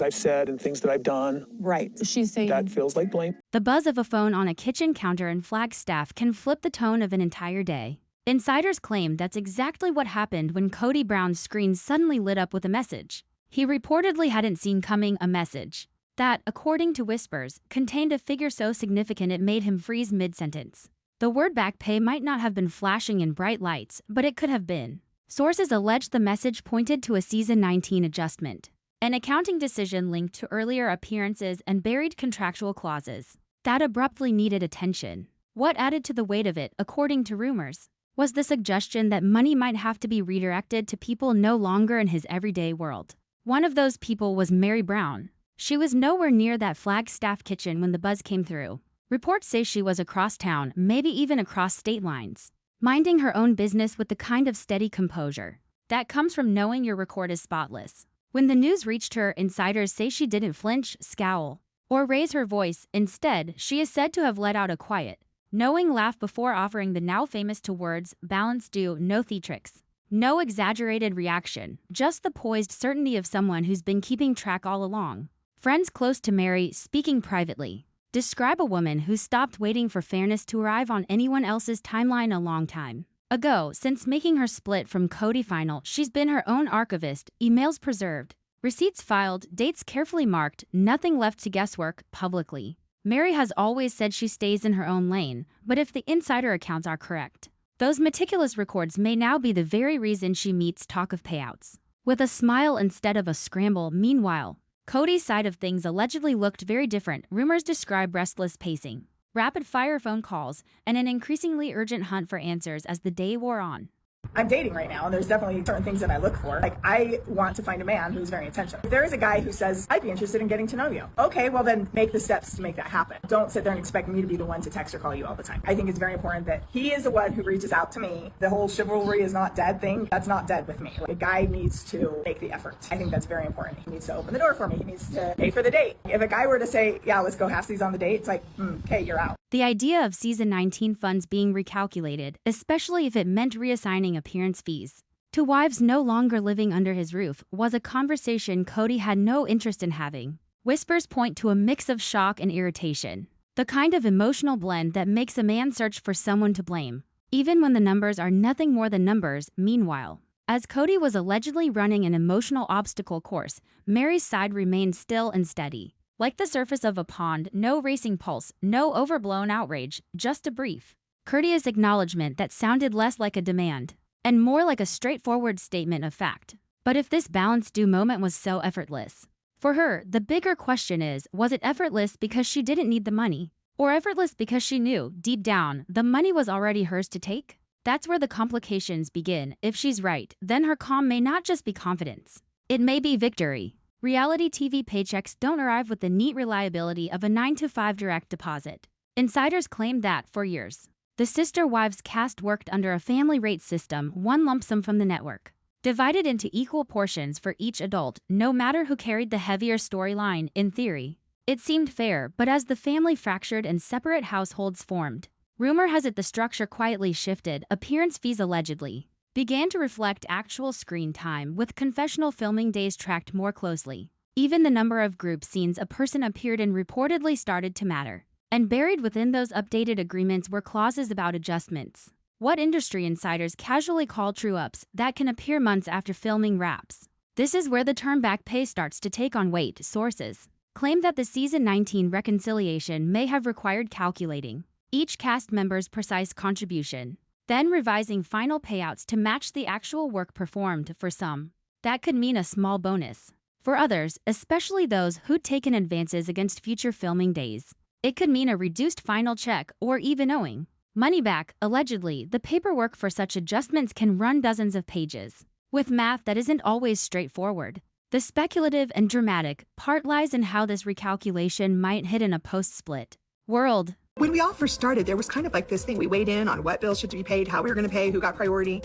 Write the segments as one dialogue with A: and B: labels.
A: I've said and things that I've done.
B: Right. She's saying
A: That feels like blame.
C: The buzz of a phone on a kitchen counter in Flagstaff can flip the tone of an entire day. Insiders claim that's exactly what happened when Kody Brown's screen suddenly lit up with a message he reportedly hadn't seen coming, a message that, according to whispers, contained a figure so significant it made him freeze mid-sentence. The word backpay might not have been flashing in bright lights, but it could have been. Sources allege the message pointed to a Season 19 adjustment, an accounting decision linked to earlier appearances and buried contractual clauses that abruptly needed attention. What added to the weight of it, according to rumors, was the suggestion that money might have to be redirected to people no longer in his everyday world. One of those people was Meri Brown. She was nowhere near that Flagstaff kitchen when the buzz came through. Reports say she was across town, maybe even across state lines, minding her own business with the kind of steady composure that comes from knowing your record is spotless. When the news reached her, insiders say she didn't flinch, scowl, or raise her voice. Instead, she is said to have let out a quiet, knowing laugh before offering the now famous two words, balance due, no theatrics. No exaggerated reaction, just the poised certainty of someone who's been keeping track all along. Friends close to Meri, speaking privately, describe a woman who stopped waiting for fairness to arrive on anyone else's timeline a long time ago. Since making her split from Cody final, she's been her own archivist, emails preserved, receipts filed, dates carefully marked, nothing left to guesswork publicly. Meri has always said she stays in her own lane, but if the insider accounts are correct, those meticulous records may now be the very reason she meets talk of payouts with a smile instead of a scramble. Meanwhile, Cody's side of things allegedly looked very different. Rumors describe restless pacing, rapid-fire phone calls, and an increasingly urgent hunt for answers as the day wore on.
D: I'm dating right now, and there's definitely certain things that I look for. Like, I want to find a man who's very intentional. If there is a guy who says, I'd be interested in getting to know you, okay, well then make the steps to make that happen. Don't sit there and expect me to be the one to text or call you all the time. I think it's very important that he is the one who reaches out to me. The whole chivalry is not dead thing, that's not dead with me. Like, a guy needs to make the effort. I think that's very important. He needs to open the door for me. He needs to pay for the date. If a guy were to say, yeah, let's go half-seas on the date, it's like, okay, you're out.
C: The idea of Season 19 funds being recalculated, especially if it meant reassigning appearance fees to wives no longer living under his roof, was a conversation Cody had no interest in having. Whispers point to a mix of shock and irritation, the kind of emotional blend that makes a man search for someone to blame, even when the numbers are nothing more than numbers. Meanwhile, as Cody was allegedly running an emotional obstacle course, Meri's side remained still and steady. Like the surface of a pond, no racing pulse, no overblown outrage, just a brief, courteous acknowledgement that sounded less like a demand and more like a straightforward statement of fact. But if this balance due moment was so effortless, for her, the bigger question is, was it effortless because she didn't need the money, or effortless because she knew, deep down, the money was already hers to take? That's where the complications begin. If she's right, then her calm may not just be confidence. It may be victory. Reality TV paychecks don't arrive with the neat reliability of a 9-to-5 direct deposit. Insiders claim that, for years, the Sister Wives cast worked under a family rate system, one lump sum from the network, divided into equal portions for each adult, no matter who carried the heavier storyline. In theory, it seemed fair, but as the family fractured and separate households formed, rumor has it the structure quietly shifted. Appearance fees allegedly began to reflect actual screen time, with confessional filming days tracked more closely. Even the number of group scenes a person appeared in reportedly started to matter. And buried within those updated agreements were clauses about adjustments, what industry insiders casually call true-ups, that can appear months after filming wraps. This is where the term backpay starts to take on weight. Sources claim that the Season 19 reconciliation may have required calculating each cast member's precise contribution, then revising final payouts to match the actual work performed. For some, that could mean a small bonus. For others, especially those who'd taken advances against future filming days, it could mean a reduced final check or even owing money back. Allegedly, the paperwork for such adjustments can run dozens of pages, with math that isn't always straightforward. The speculative and dramatic part lies in how this recalculation might hit in a post-split world.
E: When we all first started, there was kind of like this thing. We weighed in on what bills should be paid, how we were going to pay, who got priority.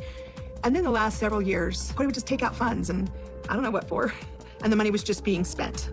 E: And then the last several years, Cody would just take out funds, and I don't know what for. And the money was just being spent.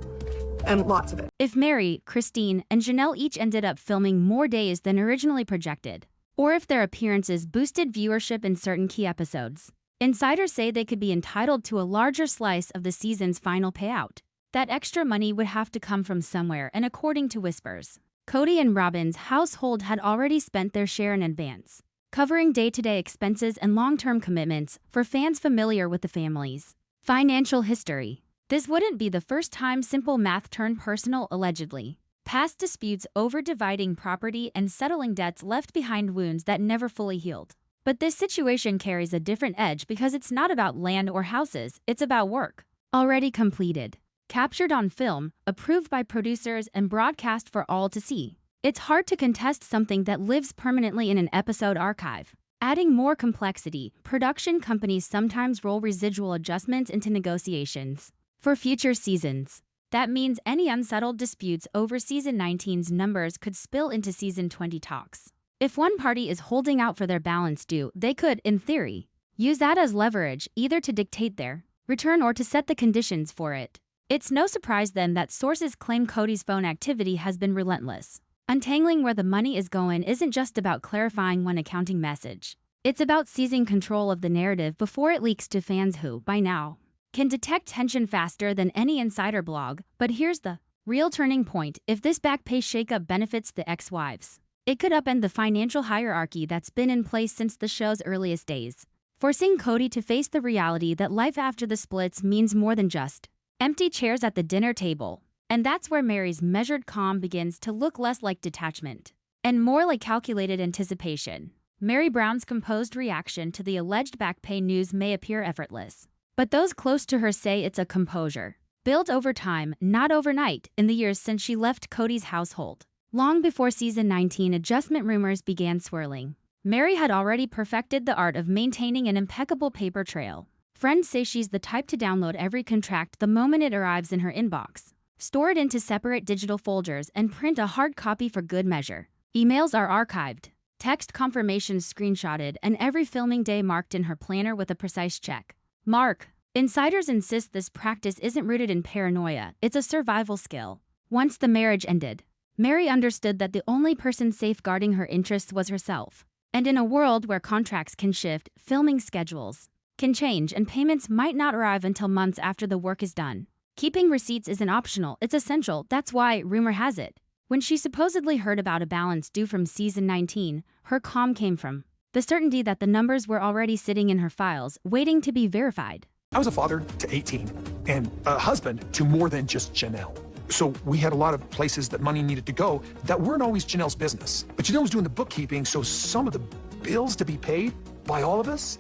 E: And lots of it.
C: If Meri, Christine, and Janelle each ended up filming more days than originally projected, or if their appearances boosted viewership in certain key episodes, insiders say they could be entitled to a larger slice of the season's final payout. That extra money would have to come from somewhere, and according to whispers, Cody and Robin's household had already spent their share in advance, covering day-to-day expenses and long-term commitments for fans familiar with the family's financial history. This wouldn't be the first time simple math turned personal, allegedly. Past disputes over dividing property and settling debts left behind wounds that never fully healed. But this situation carries a different edge because it's not about land or houses, it's about work already completed, captured on film, approved by producers, and broadcast for all to see. It's hard to contest something that lives permanently in an episode archive. Adding more complexity, production companies sometimes roll residual adjustments into negotiations for future seasons. That means any unsettled disputes over Season 19's numbers could spill into Season 20 talks. If one party is holding out for their balance due, they could, in theory, use that as leverage, either to dictate their return or to set the conditions for it. It's no surprise then that sources claim Kody's phone activity has been relentless. Untangling where the money is going isn't just about clarifying one accounting message. It's about seizing control of the narrative before it leaks to fans who, by now, can detect tension faster than any insider blog. But here's the real turning point. If this backpay shakeup benefits the ex-wives, it could upend the financial hierarchy that's been in place since the show's earliest days, forcing Cody to face the reality that life after the splits means more than just empty chairs at the dinner table. And that's where Meri's measured calm begins to look less like detachment and more like calculated anticipation. Meri Brown's composed reaction to the alleged backpay news may appear effortless, but those close to her say it's a composure built over time, not overnight, in the years since she left Kody's household. Long before Season 19 adjustment rumors began swirling, Meri had already perfected the art of maintaining an impeccable paper trail. Friends say she's the type to download every contract the moment it arrives in her inbox, store it into separate digital folders, and print a hard copy for good measure. Emails are archived, text confirmations screenshotted, and every filming day marked in her planner with a precise check mark. Insiders insist this practice isn't rooted in paranoia, it's a survival skill. Once the marriage ended, Meri understood that the only person safeguarding her interests was herself. And in a world where contracts can shift, filming schedules can change, and payments might not arrive until months after the work is done, keeping receipts isn't optional, it's essential. That's why, rumor has it, when she supposedly heard about a balance due from Season 19, her calm came from the certainty that the numbers were already sitting in her files, waiting to be verified.
A: I was a father to 18 and a husband to more than just Janelle. So we had a lot of places that money needed to go that weren't always Janelle's business. But Janelle was doing the bookkeeping, so some of the bills to be paid by all of us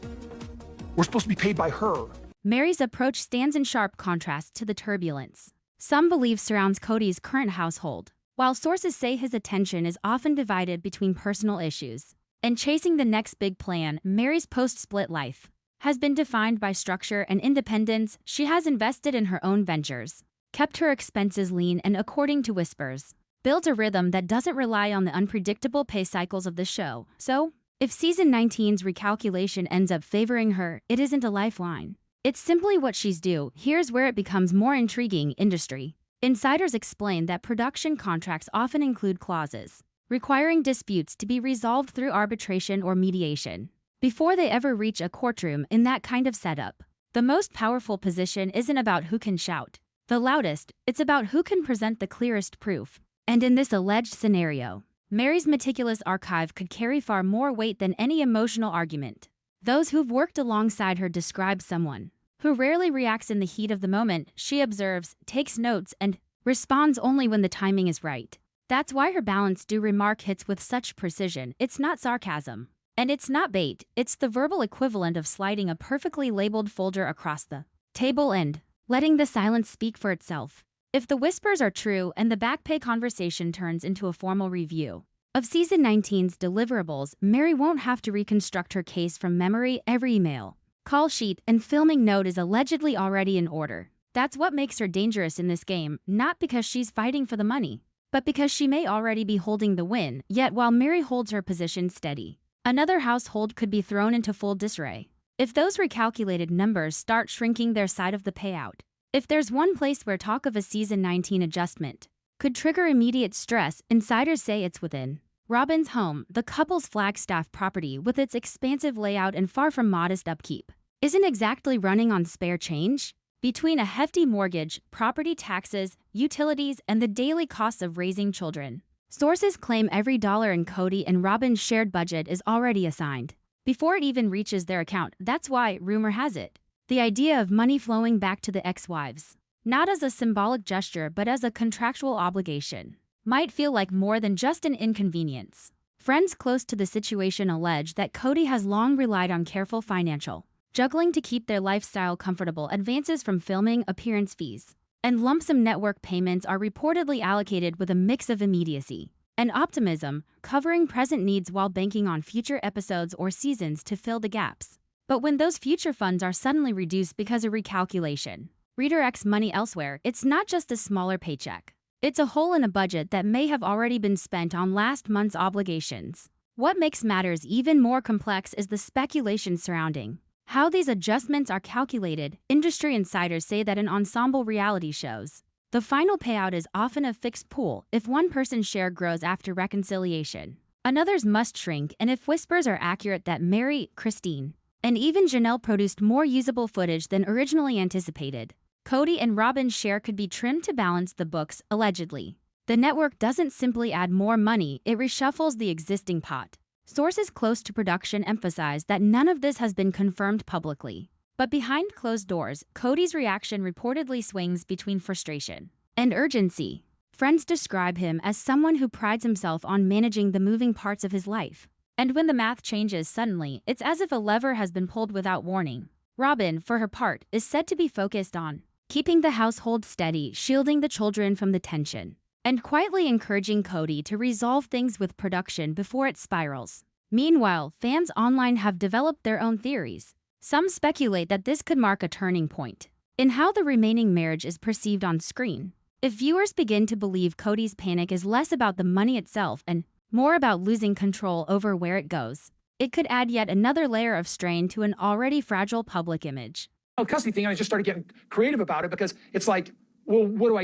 A: were supposed to be paid by her.
C: Meri's approach stands in sharp contrast to the turbulence some believe surrounds Kody's current household. While sources say his attention is often divided between personal issues and chasing the next big plan, Meri's post-split life has been defined by structure and independence. She has invested in her own ventures, kept her expenses lean, and, according to whispers, built a rhythm that doesn't rely on the unpredictable pay cycles of the show. So, if Season 19's recalculation ends up favoring her, it isn't a lifeline. It's simply what she's due. Here's where it becomes more intriguing. Industry insiders explain that production contracts often include clauses requiring disputes to be resolved through arbitration or mediation before they ever reach a courtroom. In that kind of setup, the most powerful position isn't about who can shout the loudest, it's about who can present the clearest proof. And in this alleged scenario, Meri's meticulous archive could carry far more weight than any emotional argument. Those who've worked alongside her describe someone who rarely reacts in the heat of the moment. She observes, takes notes, and responds only when the timing is right. That's why her balance due remark hits with such precision. It's not sarcasm, and it's not bait. It's the verbal equivalent of sliding a perfectly labeled folder across the table and letting the silence speak for itself. If the whispers are true and the backpay conversation turns into a formal review of Season 19's deliverables, Meri won't have to reconstruct her case from memory. Every email, call sheet, and filming note is allegedly already in order. That's what makes her dangerous in this game, not because she's fighting for the money, but because she may already be holding the win. Yet while Meri holds her position steady, another household could be thrown into full disarray if those recalculated numbers start shrinking their side of the payout. If there's one place where talk of a Season 19 adjustment could trigger immediate stress, insiders say it's within Robin's home. The couple's Flagstaff property, with its expansive layout and far from modest upkeep, isn't exactly running on spare change. Between a hefty mortgage, property taxes, utilities, and the daily costs of raising children, sources claim every dollar in Kody and Robin's shared budget is already assigned before it even reaches their account. That's why, rumor has it, the idea of money flowing back to the ex-wives, not as a symbolic gesture but as a contractual obligation, might feel like more than just an inconvenience. Friends close to the situation allege that Kody has long relied on careful financial juggling to keep their lifestyle comfortable. Advances from filming, appearance fees, and lump sum network payments are reportedly allocated with a mix of immediacy and optimism, covering present needs while banking on future episodes or seasons to fill the gaps. But when those future funds are suddenly reduced because of recalculation, redirects money elsewhere, it's not just a smaller paycheck. It's a hole in a budget that may have already been spent on last month's obligations. What makes matters even more complex is the speculation surrounding how these adjustments are calculated. Industry insiders say that in ensemble reality shows, the final payout is often a fixed pool. If one person's share grows after reconciliation, another's must shrink, and if whispers are accurate that Meri, Christine, and even Janelle produced more usable footage than originally anticipated, Kody and Robin's share could be trimmed to balance the books. Allegedly, the network doesn't simply add more money, it reshuffles the existing pot. Sources close to production emphasize that none of this has been confirmed publicly. But behind closed doors, Kody's reaction reportedly swings between frustration and urgency. Friends describe him as someone who prides himself on managing the moving parts of his life. And when the math changes suddenly, it's as if a lever has been pulled without warning. Robin, for her part, is said to be focused on keeping the household steady, shielding the children from the tension, and quietly encouraging Kody to resolve things with production before it spirals. Meanwhile, fans online have developed their own theories. Some speculate that this could mark a turning point in how the remaining marriage is perceived on screen. If viewers begin to believe Kody's panic is less about the money itself and more about losing control over where it goes, it could add yet another layer of strain to an already fragile public image.
A: Custody thing, and I just started getting creative about it because it's like, well, what do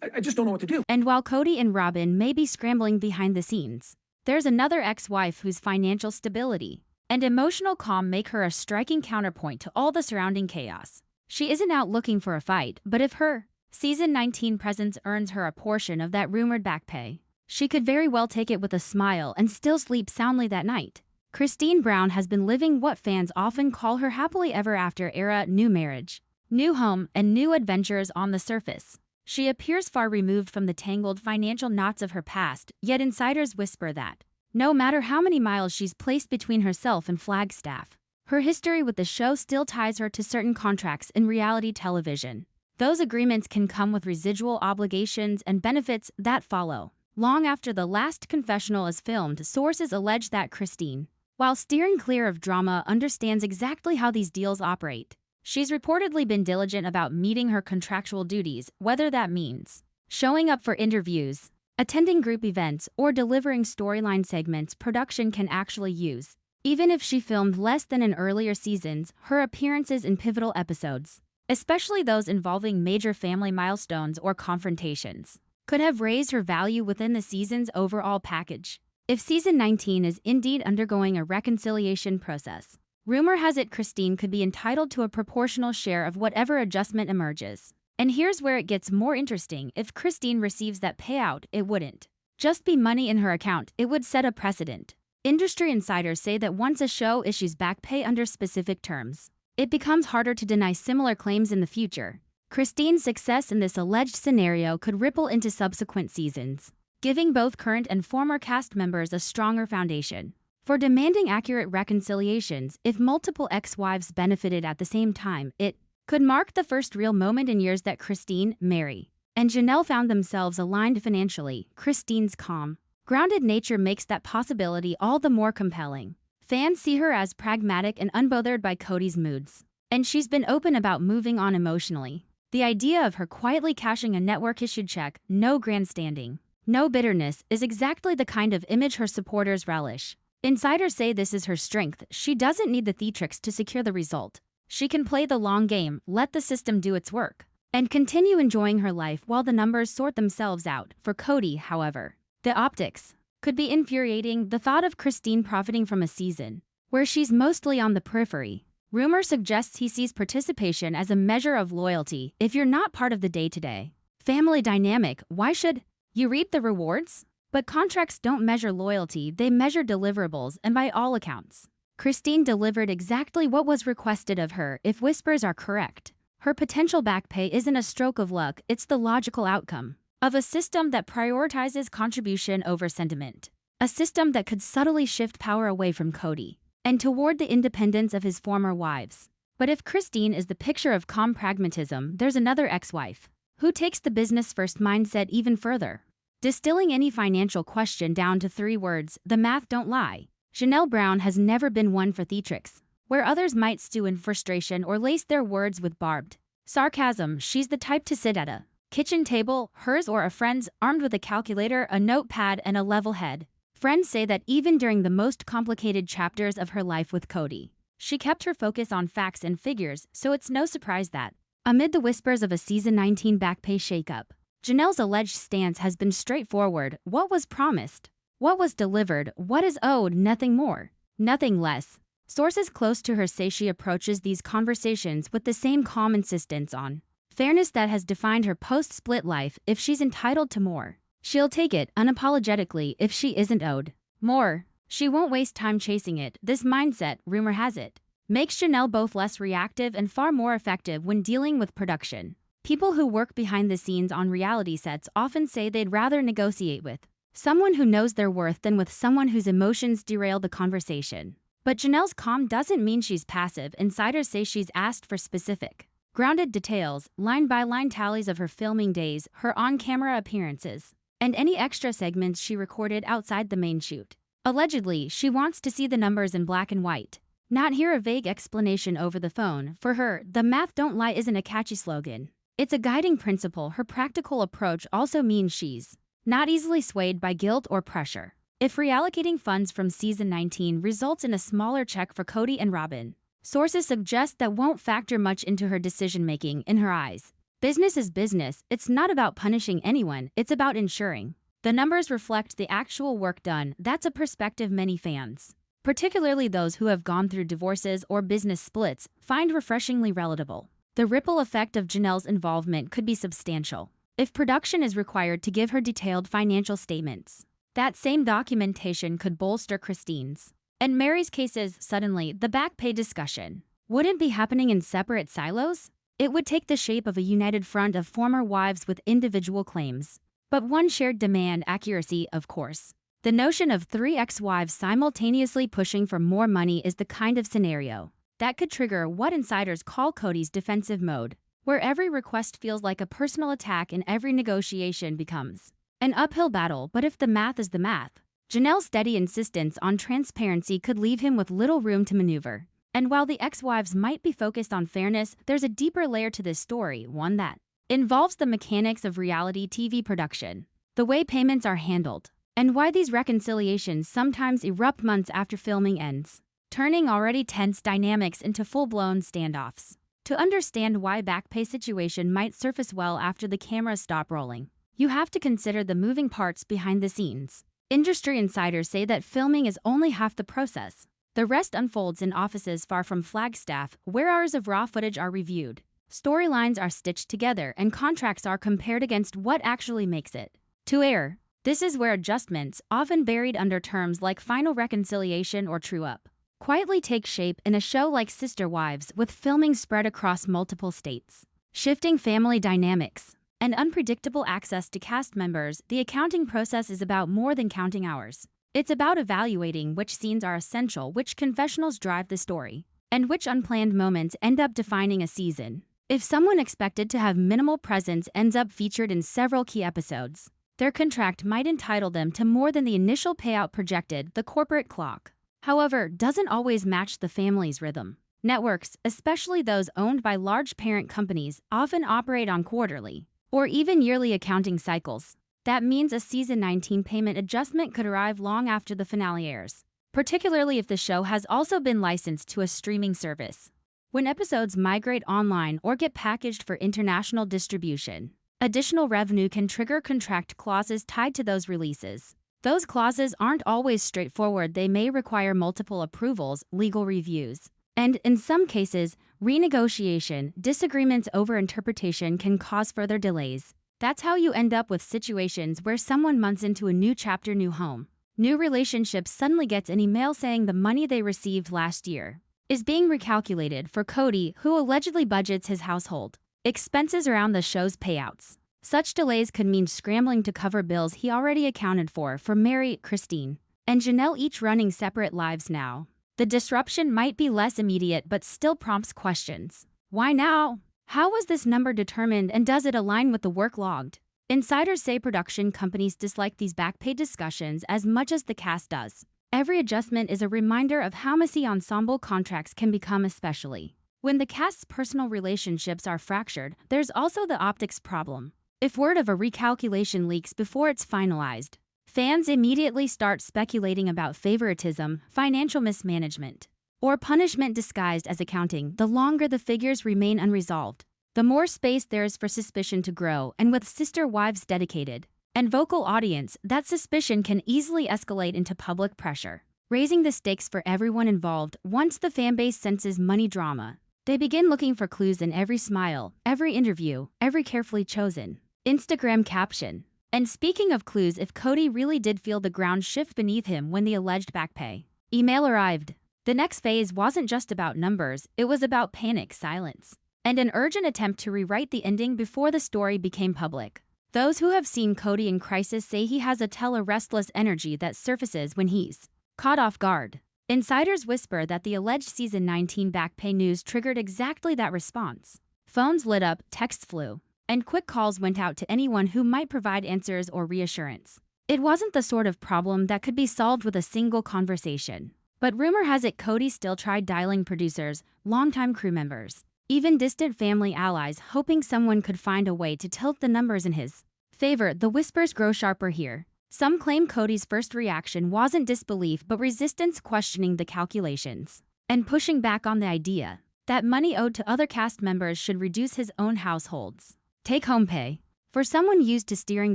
A: I just don't know what to do.
C: And while Kody and Robin may be scrambling behind the scenes, there's another ex-wife whose financial stability and emotional calm make her a striking counterpoint to all the surrounding chaos. She isn't out looking for a fight, but if her season 19 presence earns her a portion of that rumored back pay, she could very well take it with a smile and still sleep soundly that night. Christine Brown has been living what fans often call her happily ever after era: new marriage, new home, and new adventures. On the surface, she appears far removed from the tangled financial knots of her past, yet insiders whisper that no matter how many miles she's placed between herself and Flagstaff, her history with the show still ties her to certain contracts in reality television. Those agreements can come with residual obligations and benefits that follow long after the last confessional is filmed. Sources allege that Christine, while steering clear of drama, understands exactly how these deals operate. She's reportedly been diligent about meeting her contractual duties, whether that means showing up for interviews, attending group events, or delivering storyline segments production can actually use. Even if she filmed less than in earlier seasons, her appearances in pivotal episodes, especially those involving major family milestones or confrontations, could have raised her value within the season's overall package. If season 19 is indeed undergoing a reconciliation process, rumor has it Christine could be entitled to a proportional share of whatever adjustment emerges. And here's where it gets more interesting. If Christine receives that payout, it wouldn't just be money in her account, it would set a precedent. Industry insiders say that once a show issues back pay under specific terms, it becomes harder to deny similar claims in the future. Christine's success in this alleged scenario could ripple into subsequent seasons, giving both current and former cast members a stronger foundation for demanding accurate reconciliations. If multiple ex-wives benefited at the same time, it could mark the first real moment in years that Christine, Meri, and Janelle found themselves aligned financially. Christine's calm, grounded nature makes that possibility all the more compelling. Fans see her as pragmatic and unbothered by Kody's moods, and she's been open about moving on emotionally. The idea of her quietly cashing a network-issued check, no grandstanding, no bitterness, is exactly the kind of image her supporters relish. Insiders say this is her strength. She doesn't need the theatrics to secure the result. She can play the long game, let the system do its work, and continue enjoying her life while the numbers sort themselves out. For Kody, however, the optics could be infuriating. The thought of Christine profiting from a season where she's mostly on the periphery Rumor suggests he sees participation as a measure of loyalty. If you're not part of the day-to-day family dynamic, why should you reap the rewards? But contracts don't measure loyalty, they measure deliverables, and by all accounts, Christine delivered exactly what was requested of her. If whispers are correct, her potential back pay isn't a stroke of luck, it's the logical outcome of a system that prioritizes contribution over sentiment. A system that could subtly shift power away from Cody and toward the independence of his former wives. But if Christine is the picture of calm pragmatism, there's another ex-wife who takes the business-first mindset even further, distilling any financial question down to 3 words: the math don't lie. Janelle Brown has never been one for theatrics, where others might stew in frustration or lace their words with barbed sarcasm. She's the type to sit at a kitchen table, hers or a friend's, armed with a calculator, a notepad, and a level head. Friends say that even during the most complicated chapters of her life with Cody, she kept her focus on facts and figures, so it's no surprise that, amid the whispers of a season 19 back pay shakeup, Janelle's alleged stance has been straightforward: what was promised, what was delivered, what is owed, nothing more, nothing less. Sources close to her say she approaches these conversations with the same calm insistence on fairness that has defined her post-split life. If she's entitled to more, she'll take it unapologetically. If she isn't owed more, she won't waste time chasing it. This mindset, rumor has it, makes Janelle both less reactive and far more effective when dealing with production. People who work behind the scenes on reality sets often say they'd rather negotiate with someone who knows their worth than with someone whose emotions derail the conversation. But Janelle's calm doesn't mean she's passive. Insiders say she's asked for specific, grounded details, line-by-line tallies of her filming days, her on-camera appearances, and any extra segments she recorded outside the main shoot. Allegedly, she wants to see the numbers in black and white, not hear a vague explanation over the phone. For her, the math don't lie isn't a catchy slogan. It's a guiding principle. Her practical approach also means she's not easily swayed by guilt or pressure. If reallocating funds from season 19 results in a smaller check for Cody and Robin, sources suggest that won't factor much into her decision-making. In her eyes, business is business. It's not about punishing anyone, it's about ensuring the numbers reflect the actual work done. That's a perspective many fans, particularly those who have gone through divorces or business splits, find refreshingly relatable. The ripple effect of Janelle's involvement could be substantial. If production is required to give her detailed financial statements, that same documentation could bolster Christine's and Meri's cases. Suddenly, the back pay discussion wouldn't be happening in separate silos. It would take the shape of a united front of former wives with individual claims, but one shared demand: accuracy, of course. The notion of 3 ex-wives simultaneously pushing for more money is the kind of scenario that could trigger what insiders call Cody's defensive mode, where every request feels like a personal attack and every negotiation becomes an uphill battle. But if the math is the math, Janelle's steady insistence on transparency could leave him with little room to maneuver. And while the ex-wives might be focused on fairness, there's a deeper layer to this story, one that involves the mechanics of reality TV production, the way payments are handled, and why these reconciliations sometimes erupt months after filming ends, turning already tense dynamics into full-blown standoffs. To understand why back pay situation might surface well after the cameras stop rolling, you have to consider the moving parts behind the scenes. Industry insiders say that filming is only half the process. The rest unfolds in offices far from Flagstaff, where hours of raw footage are reviewed, storylines are stitched together, and contracts are compared against what actually makes it to air. This is where adjustments, often buried under terms like final reconciliation or true-up, quietly take shape. In a show like Sister Wives, with filming spread across multiple states, shifting family dynamics, and unpredictable access to cast members, the accounting process is about more than counting hours. It's about evaluating which scenes are essential, which confessionals drive the story, and which unplanned moments end up defining a season. If someone expected to have minimal presence ends up featured in several key episodes, their contract might entitle them to more than the initial payout projected. The corporate clock, however, doesn't always match the family's rhythm. Networks, especially those owned by large parent companies, often operate on quarterly or even yearly accounting cycles. That means a season 19 payment adjustment could arrive long after the finale airs, particularly if the show has also been licensed to a streaming service. When episodes migrate online or get packaged for international distribution, additional revenue can trigger contract clauses tied to those releases. Those clauses aren't always straightforward. They may require multiple approvals, legal reviews, And in some cases, renegotiation, disagreements over interpretation can cause further delays. That's how you end up with situations where someone months into a new chapter, new home, new relationship suddenly gets an email saying the money they received last year is being recalculated for Cody, who allegedly budgets his household expenses around the show's payouts. Such delays could mean scrambling to cover bills he already accounted for Meri, Christine, and Janelle, each running separate lives now. The disruption might be less immediate but still prompts questions. Why now? How was this number determined, and does it align with the work logged? Insiders say production companies dislike these backpay discussions as much as the cast does. Every adjustment is a reminder of how messy ensemble contracts can become, especially when the cast's personal relationships are fractured. There's also the optics problem. If word of a recalculation leaks before it's finalized, fans immediately start speculating about favoritism, financial mismanagement, or punishment disguised as accounting. The longer the figures remain unresolved, the more space there is for suspicion to grow, and with sister wives' dedicated and vocal audience, that suspicion can easily escalate into public pressure, raising the stakes for everyone involved. Once the fanbase senses money drama, they begin looking for clues in every smile, every interview, every carefully chosen Instagram caption. And speaking of clues, if Cody really did feel the ground shift beneath him when the alleged backpay email arrived, the next phase wasn't just about numbers, it was about panic, silence, and an urgent attempt to rewrite the ending before the story became public. Those who have seen Cody in crisis say he has a restless energy that surfaces when he's caught off guard. Insiders whisper that the alleged season 19 backpay news triggered exactly that response. Phones lit up, texts flew, and quick calls went out to anyone who might provide answers or reassurance. It wasn't the sort of problem that could be solved with a single conversation. But rumor has it Cody still tried dialing producers, longtime crew members, even distant family allies, hoping someone could find a way to tilt the numbers in his favor. The whispers grow sharper here. Some claim Cody's first reaction wasn't disbelief but resistance, questioning the calculations and pushing back on the idea that money owed to other cast members should reduce his own household's take-home pay. For someone used to steering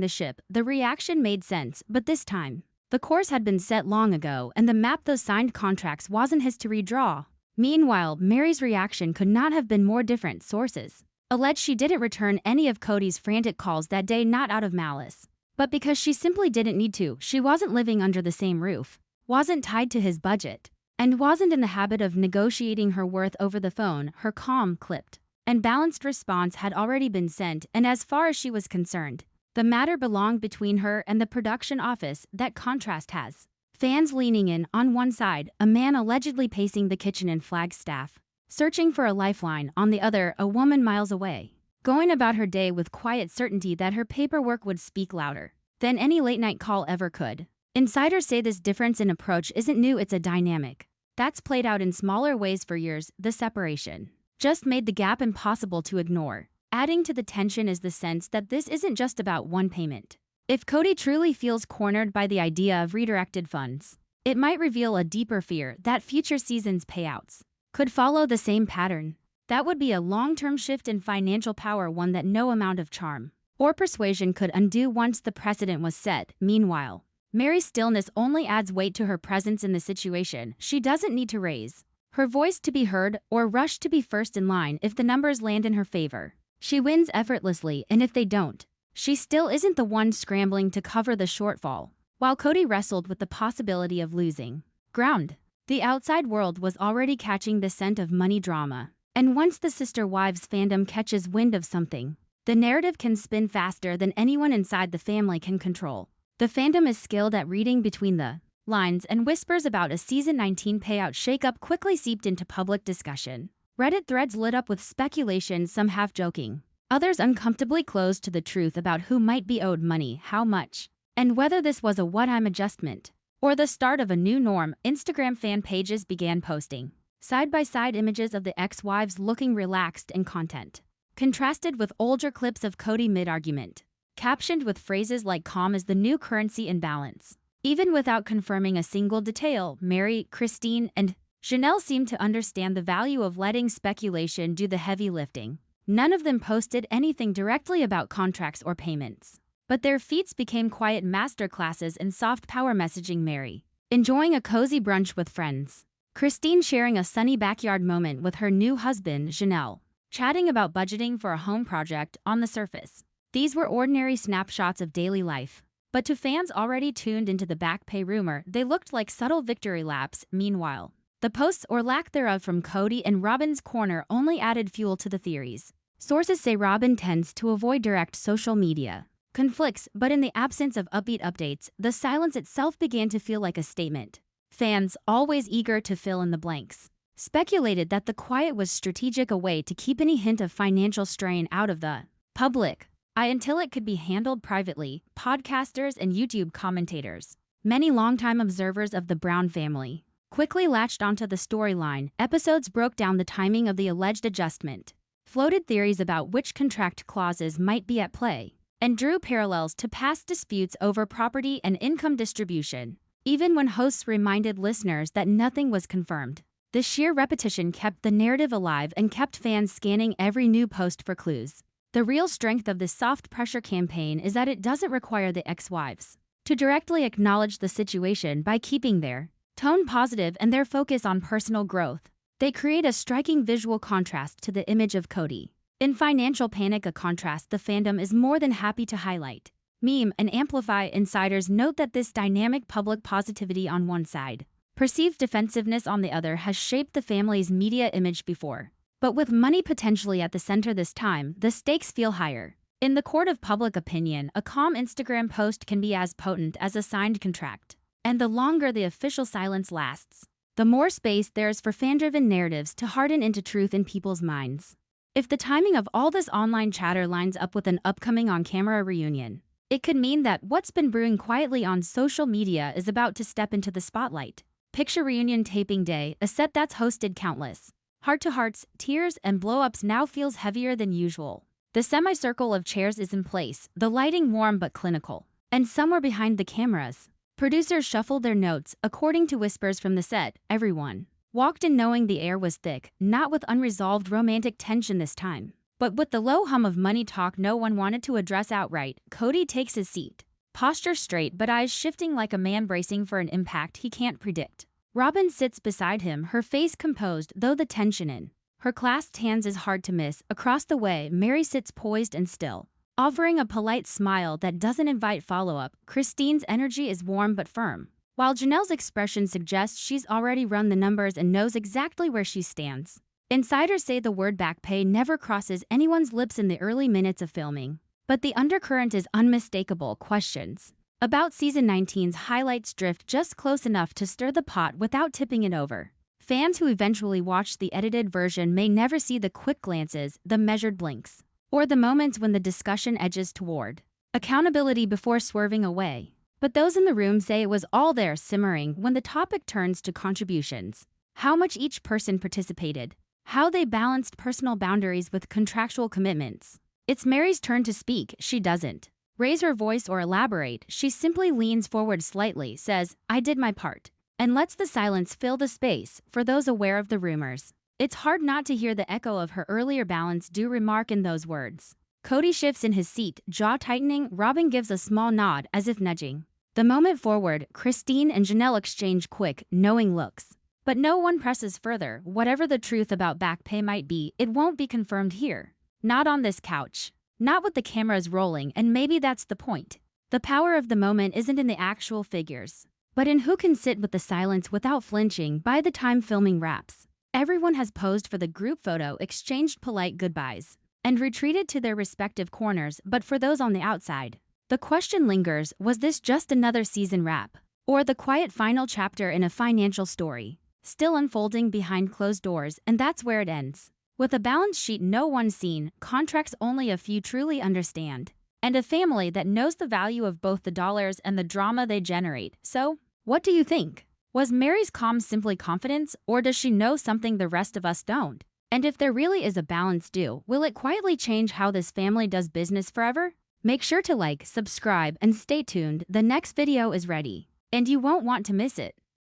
C: the ship, the reaction made sense, but this time, the course had been set long ago, and the map those signed contracts wasn't his to redraw. Meanwhile, Meri's reaction could not have been more different. Sources allege she didn't return any of Cody's frantic calls that day, not out of malice, but because she simply didn't need to. She wasn't living under the same roof, wasn't tied to his budget, and wasn't in the habit of negotiating her worth over the phone. Her calm, clipped, and balanced response had already been sent, and as far as she was concerned, the matter belonged between her and the production office. That contrast has fans leaning in. On one side, a man allegedly pacing the kitchen in Flagstaff, searching for a lifeline. On the other, a woman miles away, going about her day with quiet certainty that her paperwork would speak louder than any late-night call ever could. Insiders say this difference in approach isn't new, it's a dynamic that's played out in smaller ways for years. The separation just made the gap impossible to ignore. Adding to the tension is the sense that this isn't just about one payment. If Cody truly feels cornered by the idea of redirected funds, it might reveal a deeper fear that future seasons' payouts could follow the same pattern. That would be a long-term shift in financial power, one that no amount of charm or persuasion could undo once the precedent was set. Meanwhile, Meri's stillness only adds weight to her presence in the situation. She doesn't need to raise her voice to be heard or rush to be first in line. If the numbers land in her favor, she wins effortlessly, and if they don't, she still isn't the one scrambling to cover the shortfall. While Cody wrestled with the possibility of losing ground, the outside world was already catching the scent of money drama. And once the sister wives fandom catches wind of something, the narrative can spin faster than anyone inside the family can control. The fandom is skilled at reading between the lines, and whispers about a season 19 payout shakeup quickly seeped into public discussion. Reddit threads lit up with speculation, some half-joking, others uncomfortably close to the truth about who might be owed money, how much, and whether this was a one-time adjustment or the start of a new norm. Instagram fan pages began posting side-by-side images of the ex-wives looking relaxed and content, contrasted with older clips of Cody mid-argument, captioned with phrases like "calm is the new currency" and "balance." Even without confirming a single detail, Meri, Christine, and Janelle seemed to understand the value of letting speculation do the heavy lifting. None of them posted anything directly about contracts or payments, but their feats became quiet masterclasses in soft power messaging. Meri, enjoying a cozy brunch with friends, Christine sharing a sunny backyard moment with her new husband, Janelle, chatting about budgeting for a home project on the surface. These were ordinary snapshots of daily life. But to fans already tuned into the backpay rumor, they looked like subtle victory laps. Meanwhile, the posts or lack thereof from Cody and Robin's corner only added fuel to the theories. Sources say Robin tends to avoid direct social media conflicts, but in the absence of upbeat updates, the silence itself began to feel like a statement. Fans, always eager to fill in the blanks, speculated that the quiet was strategic, a way to keep any hint of financial strain out of the public eye until it could be handled privately. Podcasters and YouTube commentators, many longtime observers of the Brown family, quickly latched onto the storyline. Episodes broke down the timing of the alleged adjustment, floated theories about which contract clauses might be at play, and drew parallels to past disputes over property and income distribution. Even when hosts reminded listeners that nothing was confirmed, the sheer repetition kept the narrative alive and kept fans scanning every new post for clues. The real strength of this soft pressure campaign is that it doesn't require the ex-wives to directly acknowledge the situation by keeping their tone positive and their focus on personal growth. They create a striking visual contrast to the image of Cody. In Financial Panic, a contrast the fandom is more than happy to highlight. Meme and amplify. Insiders note that this dynamic public positivity on one side, perceived defensiveness on the other, has shaped the family's media image before. But with money potentially at the center this time, the stakes feel higher. In the court of public opinion, a calm Instagram post can be as potent as a signed contract. And the longer the official silence lasts, the more space there is for fan-driven narratives to harden into truth in people's minds. If the timing of all this online chatter lines up with an upcoming on-camera reunion, it could mean that what's been brewing quietly on social media is about to step into the spotlight. Picture reunion taping day, a set that's hosted countless heart-to-hearts, tears, and blow-ups now feels heavier than usual. The semicircle of chairs is in place, the lighting warm but clinical. And somewhere behind the cameras, producers shuffled their notes. According to whispers from the set, everyone walked in knowing the air was thick, not with unresolved romantic tension this time, but with the low hum of money talk no one wanted to address outright. Cody takes his seat, posture straight but eyes shifting like a man bracing for an impact he can't predict. Robin sits beside him, her face composed, though the tension in her clasped hands is hard to miss. Across the way, Meri sits poised and still, offering a polite smile that doesn't invite follow-up. Christine's energy is warm but firm, while Janelle's expression suggests she's already run the numbers and knows exactly where she stands. Insiders say the word backpay never crosses anyone's lips in the early minutes of filming, but the undercurrent is unmistakable. Questions about Season 19's highlights drift just close enough to stir the pot without tipping it over. Fans who eventually watch the edited version may never see the quick glances, the measured blinks, or the moments when the discussion edges toward accountability before swerving away. But those in the room say it was all there, simmering, when the topic turns to contributions. How much each person participated, how they balanced personal boundaries with contractual commitments. It's Meri's turn to speak. She doesn't raise her voice or elaborate. She simply leans forward slightly, says, "I did my part," and lets the silence fill the space. For those aware of the rumors, it's hard not to hear the echo of her earlier balance-due remark in those words. Cody shifts in his seat, jaw tightening. Robin gives a small nod, as if nudging the moment forward. Christine and Janelle exchange quick, knowing looks. But no one presses further. Whatever the truth about backpay might be, it won't be confirmed here. Not on this couch. Not with the cameras rolling, and maybe that's the point. The power of the moment isn't in the actual figures, but in who can sit with the silence without flinching. By the time filming wraps, everyone has posed for the group photo, exchanged polite goodbyes, and retreated to their respective corners. But for those on the outside, the question lingers: was this just another season wrap, or the quiet final chapter in a financial story, still unfolding behind closed doors? And that's where it ends. With a balance sheet no one's seen, contracts only a few truly understand, and a family that knows the value of both the dollars and the drama they generate. So, what do you think? Was Meri's calm simply confidence, or does she know something the rest of us don't? And if there really is a balance due, will it quietly change how this family does business forever? Make sure to like, subscribe, and stay tuned. The next video is ready, and you won't want to miss it.